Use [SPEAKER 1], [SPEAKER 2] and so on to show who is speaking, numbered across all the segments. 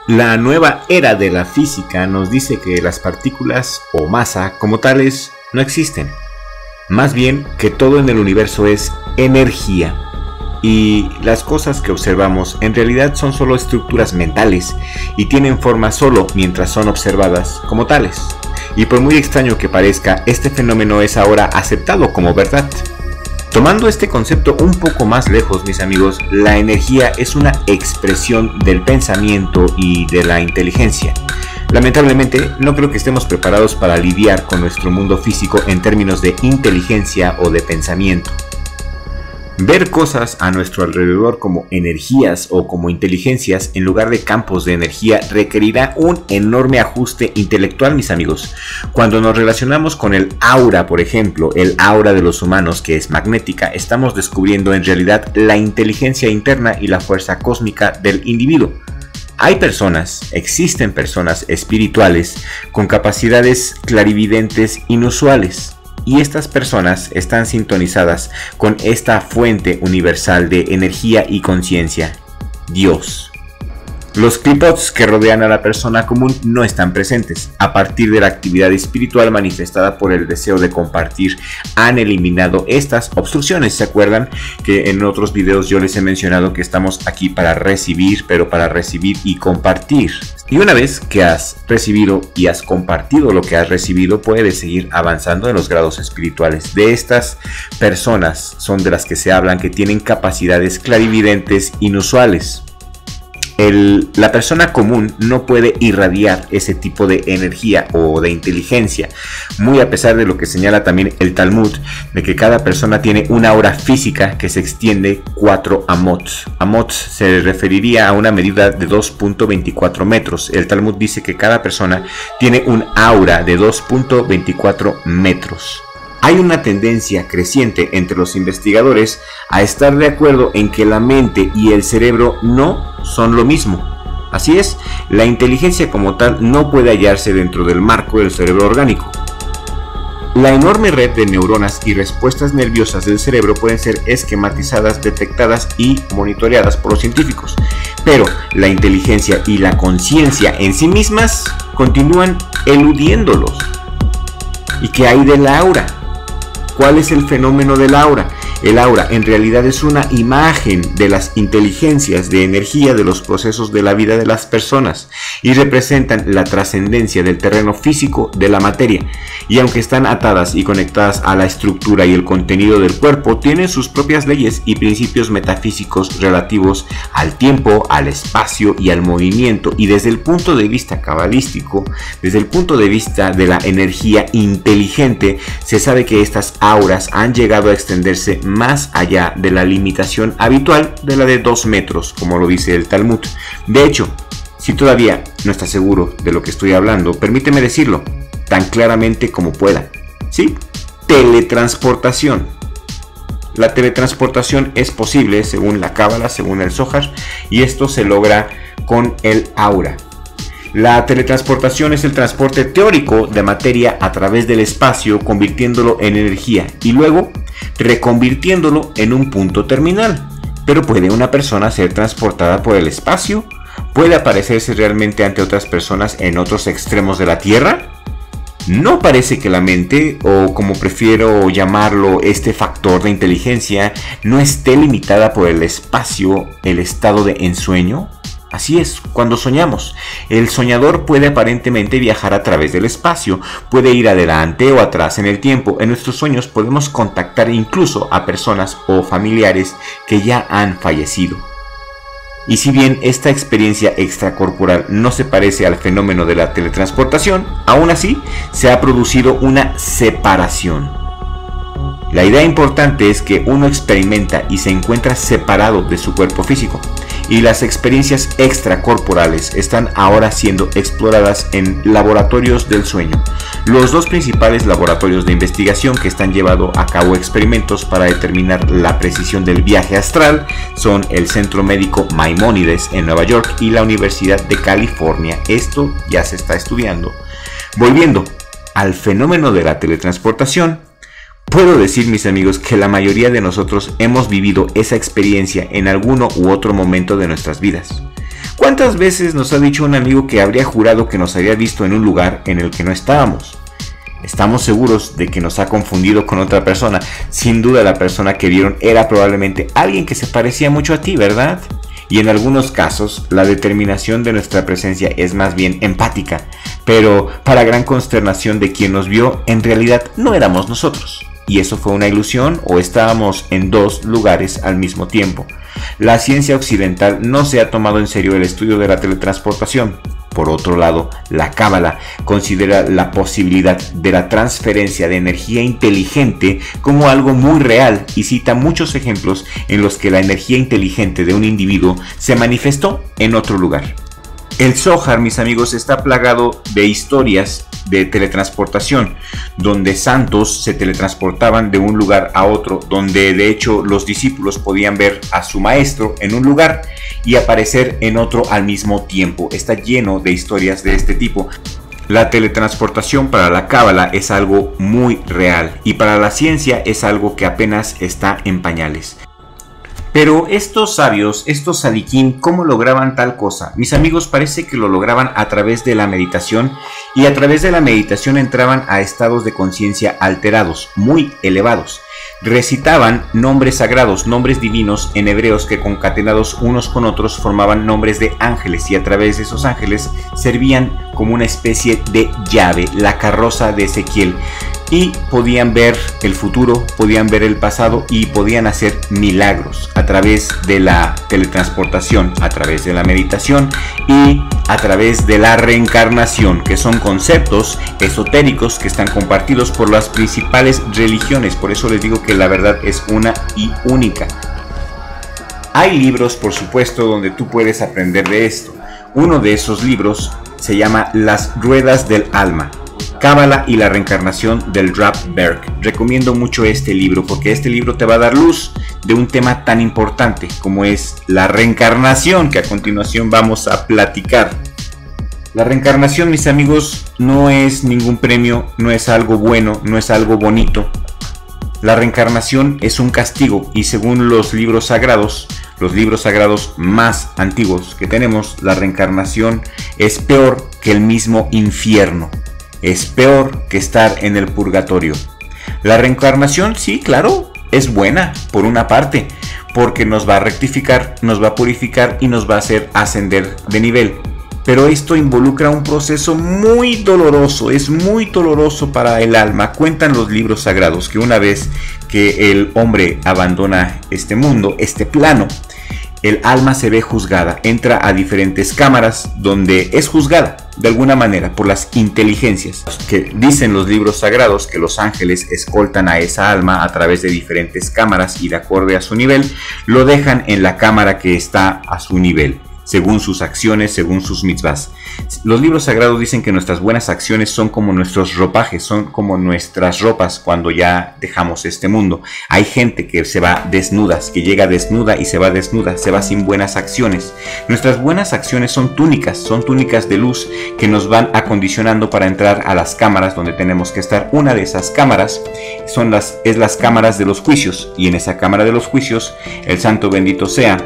[SPEAKER 1] La nueva era de la física nos dice que las partículas o masa como tales no existen. Más bien que todo en el universo es energía. Y las cosas que observamos en realidad son solo estructuras mentales y tienen forma solo mientras son observadas como tales. Y por muy extraño que parezca, este fenómeno es ahora aceptado como verdad. Tomando este concepto un poco más lejos, mis amigos, la energía es una expresión del pensamiento y de la inteligencia. Lamentablemente, no creo que estemos preparados para lidiar con nuestro mundo físico en términos de inteligencia o de pensamiento. Ver cosas a nuestro alrededor como energías o como inteligencias en lugar de campos de energía requerirá un enorme ajuste intelectual, mis amigos. Cuando nos relacionamos con el aura, por ejemplo, el aura de los humanos que es magnética, estamos descubriendo en realidad la inteligencia interna y la fuerza cósmica del individuo. Existen personas espirituales con capacidades clarividentes inusuales. Y estas personas están sintonizadas con esta fuente universal de energía y conciencia, Dios. Los clipots que rodean a la persona común no están presentes. A partir de la actividad espiritual manifestada por el deseo de compartir, han eliminado estas obstrucciones. ¿Se acuerdan que en otros videos yo les he mencionado que estamos aquí para recibir, pero para recibir y compartir? Y una vez que has recibido y has compartido lo que has recibido, puedes seguir avanzando en los grados espirituales. De estas personas son de las que se hablan que tienen capacidades clarividentes inusuales. La persona común no puede irradiar ese tipo de energía o de inteligencia, muy a pesar de lo que señala también el Talmud, de que cada persona tiene una aura física que se extiende 4 amot. Amot se referiría a una medida de 2.24 metros. El Talmud dice que cada persona tiene un aura de 2.24 metros. Hay una tendencia creciente entre los investigadores a estar de acuerdo en que la mente y el cerebro no son lo mismo. Así es, la inteligencia como tal no puede hallarse dentro del marco del cerebro orgánico. La enorme red de neuronas y respuestas nerviosas del cerebro pueden ser esquematizadas, detectadas y monitoreadas por los científicos. Pero la inteligencia y la conciencia en sí mismas continúan eludiéndolos. ¿Y qué hay del aura? ¿Cuál es el fenómeno del aura? El aura en realidad es una imagen de las inteligencias de energía de los procesos de la vida de las personas y representan la trascendencia del terreno físico de la materia. Y aunque están atadas y conectadas a la estructura y el contenido del cuerpo, tienen sus propias leyes y principios metafísicos relativos al tiempo, al espacio y al movimiento. Y desde el punto de vista cabalístico, desde el punto de vista de la energía inteligente, se sabe que estas auras han llegado a extenderse más allá de la limitación habitual de la de 2 metros, como lo dice el Talmud. De hecho, si todavía no estás seguro de lo que estoy hablando, permíteme decirlo tan claramente como pueda. ¿Sí? Teletransportación. La teletransportación es posible según la Cábala, según el Zohar, y esto se logra con el aura. La teletransportación es el transporte teórico de materia a través del espacio, convirtiéndolo en energía y luego reconvirtiéndolo en un punto terminal. Pero ¿puede una persona ser transportada por el espacio? ¿Puede aparecerse realmente ante otras personas en otros extremos de la Tierra? No parece que la mente, o como prefiero llamarlo, este factor de inteligencia, no esté limitada por el espacio, el estado de ensueño. Así es, cuando soñamos, el soñador puede aparentemente viajar a través del espacio, puede ir adelante o atrás en el tiempo. En nuestros sueños podemos contactar incluso a personas o familiares que ya han fallecido. Y si bien esta experiencia extracorporal no se parece al fenómeno de la teletransportación, aún así se ha producido una separación. La idea importante es que uno experimenta y se encuentra separado de su cuerpo físico, y las experiencias extracorporales están ahora siendo exploradas en laboratorios del sueño. Los dos principales laboratorios de investigación que están llevando a cabo experimentos para determinar la precisión del viaje astral son el Centro Médico Maimónides en Nueva York y la Universidad de California. Esto ya se está estudiando. Volviendo al fenómeno de la teletransportación, puedo decir, mis amigos, que la mayoría de nosotros hemos vivido esa experiencia en alguno u otro momento de nuestras vidas. ¿Cuántas veces nos ha dicho un amigo que habría jurado que nos había visto en un lugar en el que no estábamos? Estamos seguros de que nos ha confundido con otra persona. Sin duda la persona que vieron era probablemente alguien que se parecía mucho a ti, ¿verdad? Y en algunos casos la determinación de nuestra presencia es más bien empática, pero para gran consternación de quien nos vio, en realidad no éramos nosotros. ¿Y eso fue una ilusión o estábamos en dos lugares al mismo tiempo? La ciencia occidental no se ha tomado en serio el estudio de la teletransportación. Por otro lado, la Cábala considera la posibilidad de la transferencia de energía inteligente como algo muy real y cita muchos ejemplos en los que la energía inteligente de un individuo se manifestó en otro lugar. El Zohar, mis amigos, está plagado de historias de teletransportación, donde santos se teletransportaban de un lugar a otro, donde de hecho los discípulos podían ver a su maestro en un lugar y aparecer en otro al mismo tiempo. Está lleno de historias de este tipo. La teletransportación para la Cábala es algo muy real y para la ciencia es algo que apenas está en pañales. Pero estos sabios, estos sadiquín, ¿cómo lograban tal cosa? Mis amigos, parece que lo lograban a través de la meditación, y a través de la meditación entraban a estados de conciencia alterados, muy elevados. Recitaban nombres sagrados, nombres divinos en hebreos que concatenados unos con otros formaban nombres de ángeles, y a través de esos ángeles servían como una especie de llave, la carroza de Ezequiel. Y podían ver el futuro, podían ver el pasado y podían hacer milagros a través de la teletransportación, a través de la meditación y a través de la reencarnación, que son conceptos esotéricos que están compartidos por las principales religiones. Por eso les digo que la verdad es una y única. Hay libros, por supuesto, donde tú puedes aprender de esto. Uno de esos libros se llama Las Ruedas del Alma, Cábala y la reencarnación del Rav Berg. Recomiendo mucho este libro porque este libro te va a dar luz de un tema tan importante como es la reencarnación, que a continuación vamos a platicar. La reencarnación, mis amigos, no es ningún premio, no es algo bueno, no es algo bonito. La reencarnación es un castigo y según los libros sagrados más antiguos que tenemos, la reencarnación es peor que el mismo infierno. Es peor que estar en el purgatorio. La reencarnación, sí, claro, es buena por una parte, porque nos va a rectificar, nos va a purificar y nos va a hacer ascender de nivel. Pero esto involucra un proceso muy doloroso, es muy doloroso para el alma. Cuentan los libros sagrados que una vez que el hombre abandona este mundo, este plano, el alma se ve juzgada, entra a diferentes cámaras donde es juzgada de alguna manera por las inteligencias, que dicen los libros sagrados que los ángeles escoltan a esa alma a través de diferentes cámaras y de acuerdo a su nivel lo dejan en la cámara que está a su nivel, según sus acciones, según sus mitzvahs. Los libros sagrados dicen que nuestras buenas acciones son como nuestros ropajes, son como nuestras ropas cuando ya dejamos este mundo. Hay gente que se va desnuda, que llega desnuda y se va desnuda, se va sin buenas acciones. Nuestras buenas acciones son túnicas de luz que nos van acondicionando para entrar a las cámaras donde tenemos que estar. Una de esas cámaras es las cámaras de los juicios, y en esa cámara de los juicios el santo bendito sea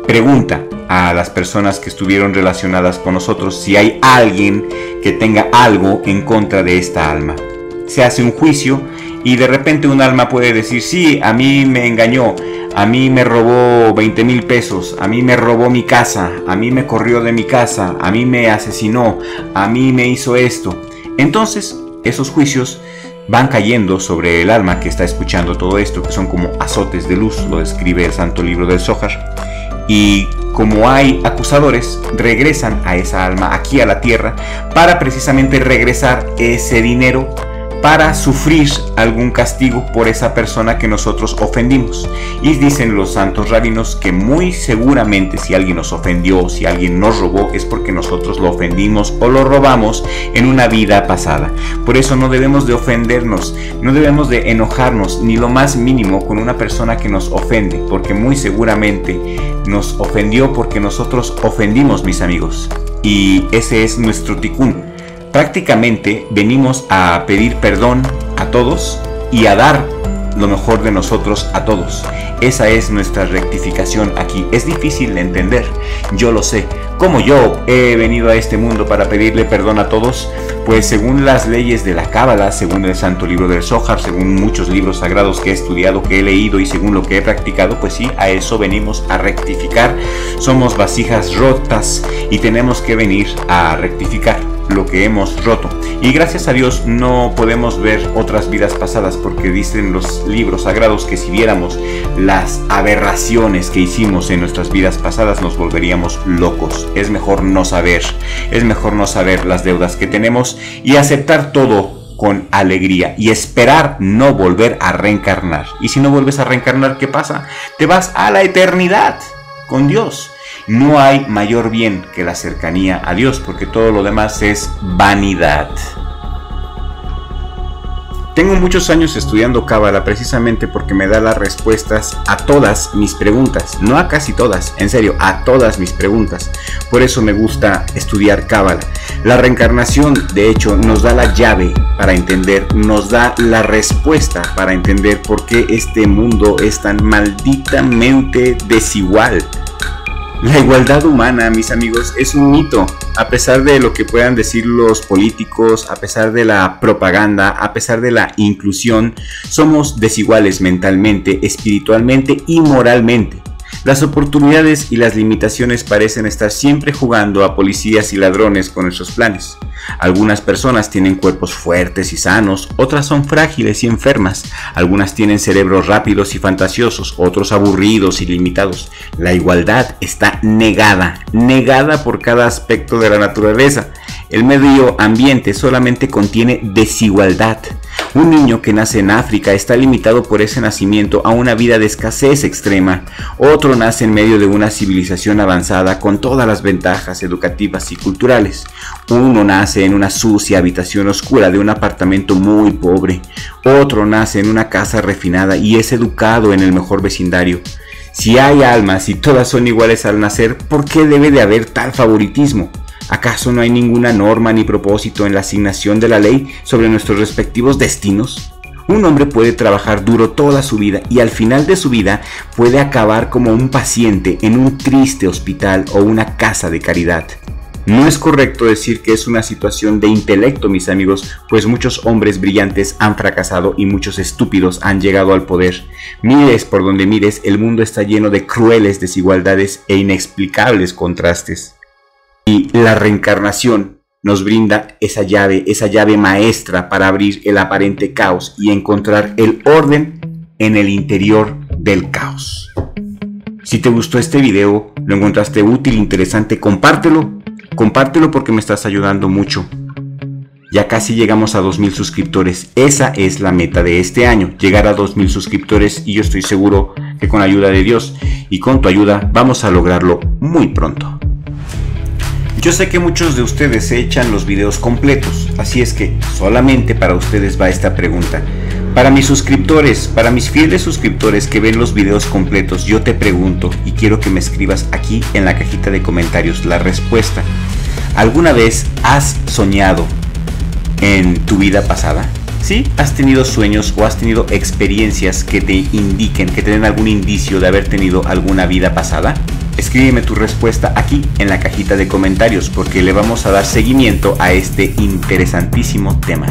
[SPEAKER 1] pregunta a las personas que estuvieron relacionadas con nosotros si hay alguien que tenga algo en contra de esta alma. Se hace un juicio y de repente un alma puede decir: sí, a mí me engañó, a mí me robó 20,000 pesos, a mí me robó mi casa, a mí me corrió de mi casa, a mí me asesinó, a mí me hizo esto. Entonces esos juicios van cayendo sobre el alma que está escuchando todo esto, que son como azotes de luz, lo describe el santo libro del Zohar. Y como hay acusadores, regresan a esa alma aquí a la tierra para precisamente regresar ese dinero para sufrir algún castigo por esa persona que nosotros ofendimos. Y dicen los santos rabinos que muy seguramente si alguien nos ofendió, si alguien nos robó, es porque nosotros lo ofendimos o lo robamos en una vida pasada. Por eso no debemos de ofendernos, no debemos de enojarnos ni lo más mínimo con una persona que nos ofende, porque muy seguramente nos ofendió porque nosotros ofendimos, mis amigos. Y ese es nuestro tikún. Prácticamente venimos a pedir perdón a todos y a dar lo mejor de nosotros a todos. Esa es nuestra rectificación aquí. Es difícil de entender, yo lo sé, como yo he venido a este mundo para pedirle perdón a todos, pues según las leyes de la Cábala, según el Santo Libro del Zohar, según muchos libros sagrados que he estudiado, que he leído y según lo que he practicado, pues sí, a eso venimos a rectificar. Somos vasijas rotas y tenemos que venir a rectificar lo que hemos roto. Y gracias a Dios no podemos ver otras vidas pasadas, porque dicen los libros sagrados que si viéramos las aberraciones que hicimos en nuestras vidas pasadas nos volveríamos locos. Es mejor no saber las deudas que tenemos y aceptar todo con alegría y esperar no volver a reencarnar. Y si no vuelves a reencarnar, ¿qué pasa? Te vas a la eternidad con Dios. No hay mayor bien que la cercanía a Dios, porque todo lo demás es vanidad. Tengo muchos años estudiando Cábala precisamente porque me da las respuestas a todas mis preguntas. No a casi todas, en serio, a todas mis preguntas. Por eso me gusta estudiar Cábala. La reencarnación, de hecho, nos da la llave para entender, nos da la respuesta para entender por qué este mundo es tan malditamente desigual. La igualdad humana, mis amigos, es un mito. A pesar de lo que puedan decir los políticos, a pesar de la propaganda, a pesar de la inclusión, somos desiguales mentalmente, espiritualmente y moralmente. Las oportunidades y las limitaciones parecen estar siempre jugando a policías y ladrones con nuestros planes. Algunas personas tienen cuerpos fuertes y sanos, otras son frágiles y enfermas. Algunas tienen cerebros rápidos y fantasiosos, otros aburridos y limitados. La igualdad está negada por cada aspecto de la naturaleza. El medio ambiente solamente contiene desigualdad. Un niño que nace en África está limitado por ese nacimiento a una vida de escasez extrema. Otro nace en medio de una civilización avanzada con todas las ventajas educativas y culturales. Uno nace en una sucia habitación oscura de un apartamento muy pobre. Otro nace en una casa refinada y es educado en el mejor vecindario. Si hay almas y todas son iguales al nacer, ¿por qué debe de haber tal favoritismo? ¿Acaso no hay ninguna norma ni propósito en la asignación de la ley sobre nuestros respectivos destinos? Un hombre puede trabajar duro toda su vida y al final de su vida puede acabar como un paciente en un triste hospital o una casa de caridad. No es correcto decir que es una situación de intelecto, mis amigos, pues muchos hombres brillantes han fracasado y muchos estúpidos han llegado al poder. Mires por donde mires, el mundo está lleno de crueles desigualdades e inexplicables contrastes. Y la reencarnación nos brinda esa llave maestra para abrir el aparente caos y encontrar el orden en el interior del caos. Si te gustó este video, lo encontraste útil, interesante, compártelo porque me estás ayudando mucho. Ya casi llegamos a 2000 suscriptores. Esa es la meta de este año, llegar a 2000 suscriptores, y yo estoy seguro que con la ayuda de Dios y con tu ayuda vamos a lograrlo muy pronto. Yo sé que muchos de ustedes se echan los videos completos, así es que solamente para ustedes va esta pregunta. Para mis suscriptores, para mis fieles suscriptores que ven los videos completos, yo te pregunto y quiero que me escribas aquí en la cajita de comentarios la respuesta. ¿Alguna vez has soñado en tu vida pasada? ¿Sí? ¿Has tenido sueños o has tenido experiencias que te indiquen, que te den algún indicio de haber tenido alguna vida pasada? Escríbeme tu respuesta aquí en la cajita de comentarios porque le vamos a dar seguimiento a este interesantísimo tema.